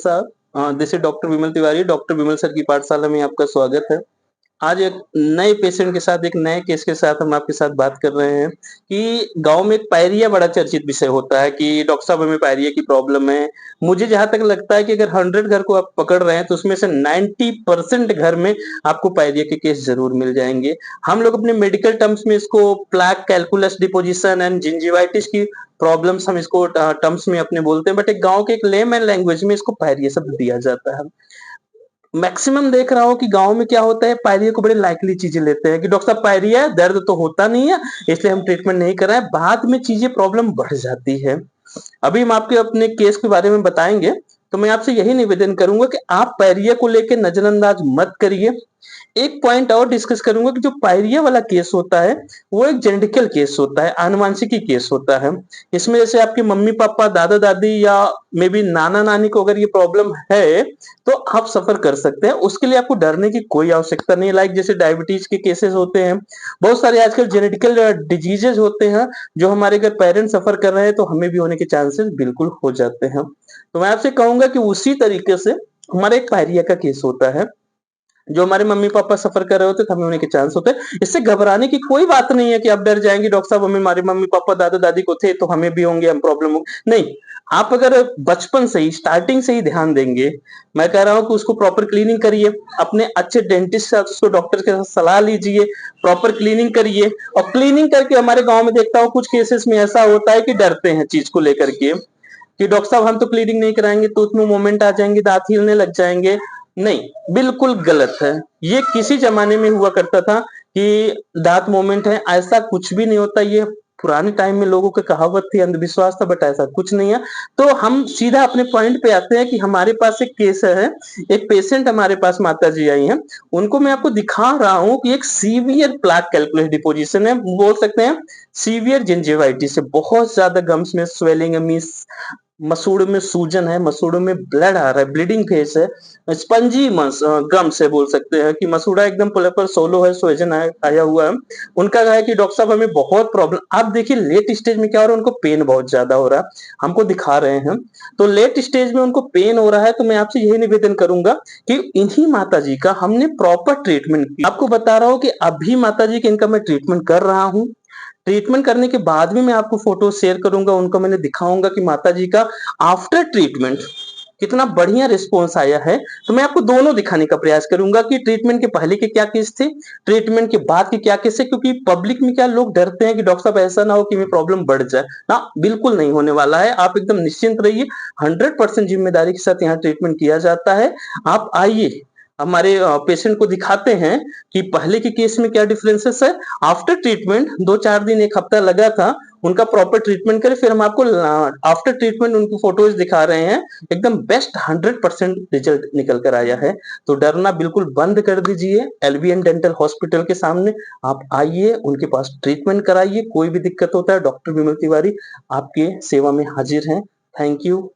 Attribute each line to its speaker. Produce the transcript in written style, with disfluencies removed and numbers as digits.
Speaker 1: साहब, this is doctor Vimal Tiwari. Doctor Vimal sir की पाठशाला में आपका स्वागत है। आज एक नए पेशेंट के साथ, एक नए केस के साथ हम आपके साथ बात कर रहे हैं कि गाँव में एक पायरिया बड़ा चर्चित विषय होता है कि डॉक्टर साहब हमें पायरिया की प्रॉब्लम है। मुझे जहाँ तक लगता है कि अगर 100 घर को आप पकड़ रहे हैं तो उसमें से 90% घर में आपको पायरिया के केस ज़रूर मिल जाएँगे। हम लोग अपने मेडिकल टर्म्स में इसको plaque calculus deposition and gingivitis की प्रॉब्लम्स हम इसको टर्म्स में अपने बोलते हैं, बट एक गाँव के एक लेमैन लैंग्वेज में इसको पायरिया शब्द दिया जाता है। मैक्सिमम देख रहा हूँ कि गाँव में क्या होता है, पायरिया को बड़े लाइटली चीज़ें लेते हैं कि डॉक्टर साहब पायरिया है, दर्द तो होता नहीं है, इसलिए हम ट्रीटमेंट नहीं कर रहे हैं। बाद में चीज़ें प्रॉब्लम बढ़ जाती है। अभी हम आपके अपने केस के बारे में बताएँगे, तो मैं आपसे यही निवेदन करूँगा कि आप पायरिया को लेके नज़रअंदाज मत करिए। एक पॉइंट और डिस्कस करूँगा कि जो पायरिया वाला केस होता है, वो एक जेनेटिकल केस होता है, आनुवांशिकी केस होता है। इसमें जैसे आपके मम्मी-पापा, दादा-दादी या मे बी नाना-नानी को अगर ये प्रॉब्लम है, तो आप सफ़र कर सकते हैं। उसके लिए आपको डरने की कोई आवश्यकता नहीं है। लाइक जैसे डायबिटीज़ के केसेज़ होते हैं, बहुत सारे आजकल जेनेटिकल डिजीज़ेज़ होते हैं, जो हमारे अगर पेरेंट्स सफ़र कर रहे हैं, तो हमें भी होने के चांसेस बिल्कुल हो जाते हैं। तो मैं आपसे कहूँगा कि उसी तरीके से हमारा एक पायरिया का केस होता है। जो हमारे मम्मी-पापा सफ़र कर रहे होते हैं, तो हमें होने के चांस होते हैं। इससे घबराने की कोई बात नहीं है कि आप डर जाएँगे, डॉक्टर साहब हमें हमारे मम्मी-पापा, दादा-दादी को थे, तो हमें भी होंगे, हम प्रॉब्लम हो नहीं, आप अगर बचपन से ही, स्टार्टिंग से ही ध्यान देंगे, मैं कह रहा हूँ कि उसको प्रॉपर क्लीनिंग करिए, अपने अच्छे डेंटिस्ट से उसको डॉक्टर के साथ सलाह लीजिए, प्रॉपर क्लीनिंग करिए और क्लीनिंग करके हमारे गाँव में देखता हूँ कुछ केसेस में ऐसा होता है कि डरते हैं चीज़ को लेकर के। कि डॉक्टर साहब हम तो क्लीनिंग नहीं कराएँगे तो उसमें मूवमेंट आ जाएँगे, दाँत हिलने लग जाएँगे। नहीं, बिल्कुल गलत है। ये किसी ज़माने में हुआ करता था कि दाँत मूवमेंट है, ऐसा कुछ भी नहीं होता। ये पुराने टाइम में लोगों की कहावत थी, अंधविश्वास था, बट ऐसा कुछ नहीं है। तो हम सीधा अपने पॉइंट पे आते हैं कि हमारे पास एक केस है, एक पेशेंट हमारे पास माताजी आई हैं, उनको मैं आपको दिखा रहा हूँ कि एक सीवियर प्लेक कैल्कुलस डिपोजिशन है, बोल सकते हैं सीवियर जिंजिवाइटिस है। बहुत ज़्यादा गम्स में स्वेलिंग है, मीन्स मसूड़ों में सूजन है, मसूड़ों में ब्लड आ रहा है, ब्लीडिंग फेस है, स्पंजी गम्स है, बोल सकते हैं कि मसूड़ा एकदम प्रॉपर सोलो है, सोजन आया हुआ है। उनका कहा है कि डॉक्टर साहब हमें बहुत प्रॉब्लम। आप देखिए लेट स्टेज में क्या हो रहा है, उनको पेन बहुत ज्यादा हो रहा है, हमको दिखा रहे हैं। तो लेट स्टेज में उनको पेन हो रहा है, तो मैं आपसे यही निवेदन करूंगा कि इन्हीं माता जी का हमने प्रॉपर ट्रीटमेंट किया। आपको बता रहा हूँ कि अभी माता जी के इनका मैं ट्रीटमेंट कर रहा हूँ। ट्रीटमेंट करने के बाद भी मैं आपको फ़ोटो शेयर करूँगा, उनको मैंने दिखाऊँगा कि माताजी का आफ्टर ट्रीटमेंट कितना बढ़िया रिस्पॉन्स आया है। तो मैं आपको दोनों दिखाने का प्रयास करूँगा कि ट्रीटमेंट के पहले के क्या केस थे, ट्रीटमेंट के बाद के क्या केस है, क्योंकि पब्लिक में क्या लोग डरते हैं कि डॉक्टर साहब ऐसा ना हो कि मेरी प्रॉब्लम बढ़ जाए। ना, बिल्कुल नहीं होने वाला है। आप एकदम निश्चिंत रहिए, 100% ज़िम्मेदारी के साथ यहाँ ट्रीटमेंट किया जाता है। आप आइए, हमारे पेशेंट को दिखाते हैं कि पहले के केस में क्या डिफरेंसेस है। आफ्टर ट्रीटमेंट 2-4 दिन 1 हफ्ता लगा था, उनका प्रॉपर ट्रीटमेंट करें, फिर हम आपको आफ्टर ट्रीटमेंट उनकी फोटोज दिखा रहे हैं। एकदम बेस्ट 100% रिजल्ट निकल कर आया है। तो डरना बिल्कुल बंद कर दीजिए। एलवीएन डेंटल हॉस्पिटल के सामने आप आइए, उनके पास ट्रीटमेंट कराइए। कोई भी दिक्कत होता है, डॉक्टर विमल तिवारी आपके सेवा में हाजिर हैं। Thank you.